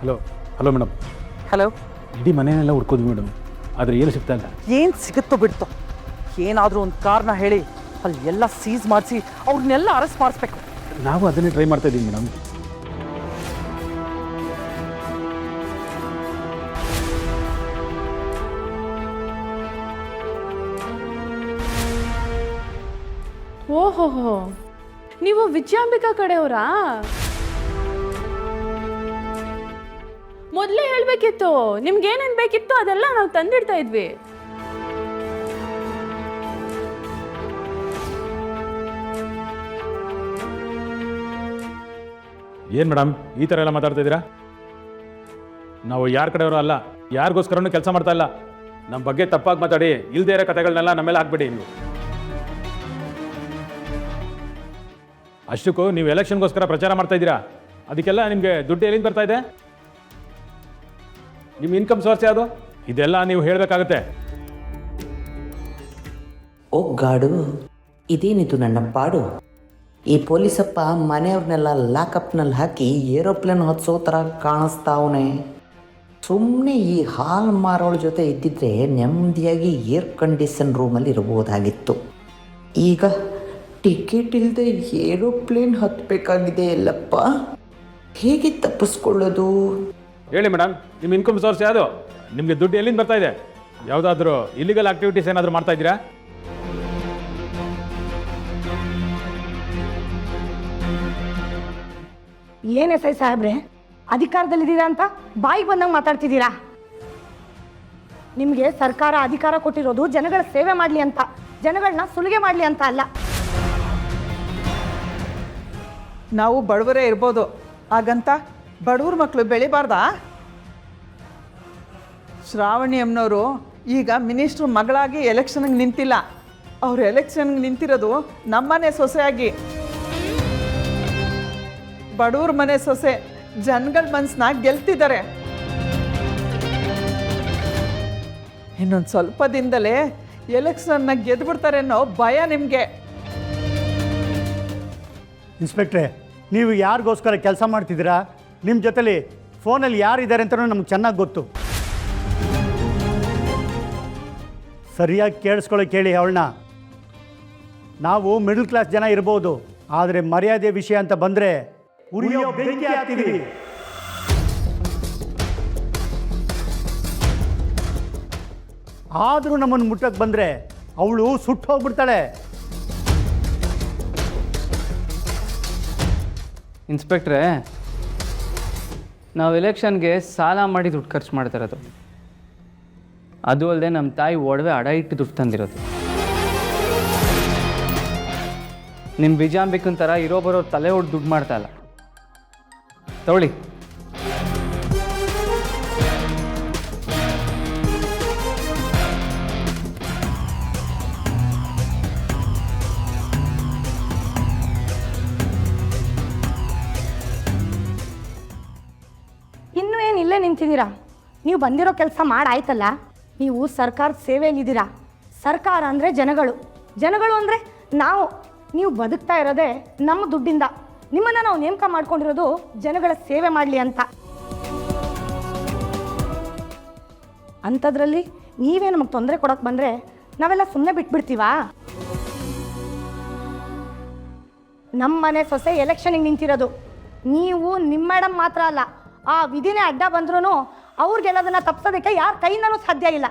Hello hello madam. Hello. ಇಡೀ ಮನೆಯೆಲ್ಲ ಹುಡ್ಕೋದು madam, ಆದರೆ ಏನು ಸಿಗ್ತಾ ಇಲ್ಲ. ಏನು ಸಿಗುತ್ತೋ ಬಿಡ್ತೋ, ಏನಾದರೂ ಒಂದು ಕಾರಣ ಹೇಳಿ ಅಲ್ಲಿ ಎಲ್ಲ ಸೀಸ್ ಮಾಡಿಸಿ ಅವ್ರನ್ನೆಲ್ಲ ಅರೆಸ್ಟ್ ಮಾಡಿಸ್ಬೇಕು. ನಾವು ಅದನ್ನೇ ಟ್ರೈ ಮಾಡ್ತಾ ಇದ್ದೀವಿ ಮೇಡಮ್. ಓಹೋಹೋ, ನೀವು ವಿಜಯಾಂಬಿಕಾ ಕಡೆಯವರಾ? ಮೊದಲೇ ಹೇಳಬೇಕಿತ್ತು, ನಿಮ್ಗೇನೇನು ಬೇಕಿತ್ತು ಅದೆಲ್ಲ ನಾವು ತಂದಿಡ್ತಾ ಇದ್ವಿ. ಏನು ಮೇಡಮ್ ಈ ಥರ ಎಲ್ಲ ಮಾತಾಡ್ತಾ ಇದ್ದೀರಾ? ನಾವು ಯಾರ ಕಡೆಯವರು ಅಲ್ಲ, ಯಾರಿಗೋಸ್ಕರನೂ ಕೆಲಸ ಮಾಡ್ತಾ ಇಲ್ಲ. ನಮ್ಮ ಬಗ್ಗೆ ತಪ್ಪಾಗಿ ಮಾತಾಡಿ ಇಲ್ಲದೇ ಇರೋ ಕಥೆಗಳನ್ನೆಲ್ಲ ನಮ್ಮೇಲೆ ಹಾಕ್ಬೇಡಿ. ನೀವು ಅಷ್ಟಕ್ಕೂ ನೀವು ಎಲೆಕ್ಷನ್ಗೋಸ್ಕರ ಪ್ರಚಾರ ಮಾಡ್ತಾ ಇದ್ದೀರಾ, ಅದಕ್ಕೆಲ್ಲ ನಿಮಗೆ ದುಡ್ಡು ಎಲ್ಲಿಂದ ಬರ್ತಾ ಇದೆ? ನಿಮ್ಮ ಇನ್ಕಮ್ ಸೋರ್ಸ್ ಯಾವುದು? ಇದೆಲ್ಲ ನೀವು ಹೇಳಬೇಕಾಗತ್ತೆ. ಓ ಗಾಡು, ಇದೇನಿದು ನನ್ನ ಪಾಡು. ಈ ಪೊಲೀಸಪ್ಪ ಮನೆಯವ್ರನ್ನೆಲ್ಲ ಲಾಕಪ್ನಲ್ಲಿ ಹಾಕಿ ಏರೋಪ್ಲೇನ್ ಹೊತ್ಸೋ ಥರ ಕಾಣಿಸ್ತಾವನೆ. ಸುಮ್ಮನೆ ಈ ಹಾಲ್ ಮಾರೋಳ ಜೊತೆ ಇದ್ದಿದ್ರೆ ನೆಮ್ಮದಿಯಾಗಿ ಏರ್ ಕಂಡೀಷನ್ ರೂಮಲ್ಲಿ ಇರ್ಬೋದಾಗಿತ್ತು. ಈಗ ಟಿಕೆಟ್ ಇಲ್ಲದೆ ಏರೋಪ್ಲೇನ್ ಹತ್ತಬೇಕಾಗಿದೆ ಎಲ್ಲಪ್ಪ. ಹೇಗೆ ತಪ್ಪಿಸ್ಕೊಳ್ಳೋದು? ಹೇಳಿ ಮೇಡಮ್, ನಿಮ್ಮ ಇನ್ಕಮ್ ಸೋರ್ಸ್ ಯಾವುದು? ನಿಮಗೆ ದುಡ್ಡು ಎಲ್ಲಿಂದ ಬರ್ತಾ ಇದೆ? ಯಾವುದಾದ್ರೂ ಇಲ್ಲಿಗಲ್ ಆಕ್ಟಿವಿಟೀಸ್ ಏನಾದರೂ ಮಾಡ್ತಾ ಇದ್ದೀರಾ? ಏನು ಎಸ್ ಐ ಸಾಹೇಬ್ರೆ, ಅಧಿಕಾರದಲ್ಲಿದ್ದೀರಾ ಅಂತ ಬಾಯಿಗೆ ಬಂದಂಗೆ ಮಾತಾಡ್ತಿದ್ದೀರಾ? ನಿಮಗೆ ಸರ್ಕಾರ ಅಧಿಕಾರ ಕೊಟ್ಟಿರೋದು ಜನಗಳ ಸೇವೆ ಮಾಡಲಿ ಅಂತ, ಜನಗಳನ್ನ ಸುಲಿಗೆ ಮಾಡಲಿ ಅಂತ ಅಲ್ಲ. ನಾವು ಬಡವರೇ ಇರ್ಬೋದು, ಹಾಗಂತ ಬಡವ್ರ ಮಕ್ಕಳು ಬೆಳಿಬಾರ್ದಾ? ಶ್ರಾವಣಿ ಅಮ್ಮನವರು ಈಗ ಮಿನಿಸ್ಟ್ರು ಮಗಳಾಗಿ ಎಲೆಕ್ಷನ್ಗೆ ನಿಂತಿಲ್ಲ, ಅವ್ರು ಎಲೆಕ್ಷನ್ಗೆ ನಿಂತಿರೋದು ನಮ್ಮನೆ ಸೊಸೆಯಾಗಿ. ಬಡವ್ರ ಮನೆ ಸೊಸೆ ಜನಗಳ ಮನಸ್ಸನ್ನ ಗೆಲ್ತಿದ್ದಾರೆ. ಇನ್ನೊಂದು ಸ್ವಲ್ಪ ದಿನದಲ್ಲೇ ಎಲೆಕ್ಷನ್ನ ಗೆದ್ದುಬಿಡ್ತಾರೆ ಅನ್ನೋ ಭಯ ನಿಮಗೆ. ಇನ್ಸ್ಪೆಕ್ಟ್ರೆ, ನೀವು ಯಾರಿಗೋಸ್ಕರ ಕೆಲಸ ಮಾಡ್ತಿದ್ದೀರಾ? ನಿಮ್ಮ ಜೊತೆಲಿ ಫೋನಲ್ಲಿ ಯಾರಿದ್ದಾರೆ ಅಂತಲೂ ನಮ್ಗೆ ಚೆನ್ನಾಗಿ ಗೊತ್ತು. ಸರಿಯಾಗಿ ಕೇಳಿಸ್ಕೊಳ್ಳೋಕೆ ಕೇಳಿ ಅವಳನ್ನ. ನಾವು ಮಿಡಲ್ ಕ್ಲಾಸ್ ಜನ ಇರ್ಬೋದು, ಆದರೆ ಮರ್ಯಾದೆ ವಿಷಯ ಅಂತ ಬಂದರೆ ಉರಿಯೋ ಬೆಂಕಿ ಆಗ್ತೀವಿ. ಆದರೂ ನಮ್ಮನ್ನು ಮುಟ್ಟಕ್ಕೆ ಬಂದರೆ ಅವಳು ಸುಟ್ಟು ಹೋಗ್ಬಿಡ್ತಾಳೆ. ಇನ್ಸ್ಪೆಕ್ಟ್ರೆ, ನಾವು ಎಲೆಕ್ಷನ್ಗೆ ಸಾಲ ಮಾಡಿ ದುಡ್ಡು ಖರ್ಚು ಮಾಡ್ತಾ ಇರೋದು. ಅದು ಅಲ್ಲದೆ ನಮ್ಮ ತಾಯಿ ಒಡವೆ ಅಡ ಇಟ್ಟು ದುಡ್ಡು ತಂದಿರೋದು. ನಿಮ್ಮ ವಿಜಯಾಂಬಿಕನ್ ಥರ ಇರೋ ಬರೋ ತಲೆ ಹೊಡೆದು ದುಡ್ಡು ಮಾಡ್ತಾ ಇಲ್ಲ. ತಗೊಳ್ಳಿ. ಇನ್ನೂ ಏನು ಇಲ್ಲೇ ನಿಂತಿದ್ದೀರಾ? ನೀವು ಬಂದಿರೋ ಕೆಲಸ ಮಾಡಾಯ್ತಲ್ಲ. ನೀವು ಸರ್ಕಾರದ ಸೇವೆಯಲ್ಲಿದ್ದೀರಾ. ಸರ್ಕಾರ ಅಂದರೆ ಜನಗಳು, ಜನಗಳು ಅಂದರೆ ನಾವು. ನೀವು ಬದುಕ್ತಾ ಇರೋದೇ ನಮ್ಮ ದುಡ್ಡಿಂದ. ನಿಮ್ಮನ್ನು ನಾವು ನೇಮಕ ಮಾಡ್ಕೊಂಡಿರೋದು ಜನಗಳ ಸೇವೆ ಮಾಡಲಿ ಅಂತ. ಅಂಥದ್ರಲ್ಲಿ ನೀವೇ ನಮಗೆ ತೊಂದರೆ ಕೊಡೋಕೆ ಬಂದರೆ ನಾವೆಲ್ಲ ಸುಮ್ಮನೆ ಬಿಟ್ಬಿಡ್ತೀವಾ? ನಮ್ಮ ಮನೆ ಸೊಸೆ ಎಲೆಕ್ಷನಿಗೆ ನಿಂತಿರೋದು. ನೀವು ನಿಮ್ಮ ಮೇಡಮ್ ಮಾತ್ರ ಅಲ್ಲ, ಆ ವಿಧಿನೇ ಅಡ್ಡ ಬಂದ್ರೂ ಅವ್ರಿಗೆಲ್ಲದನ್ನು ತಪ್ಪಿಸೋದಕ್ಕೆ ಯಾರ ಕೈಯಿಂದನೂ ಸಾಧ್ಯ ಇಲ್ಲ.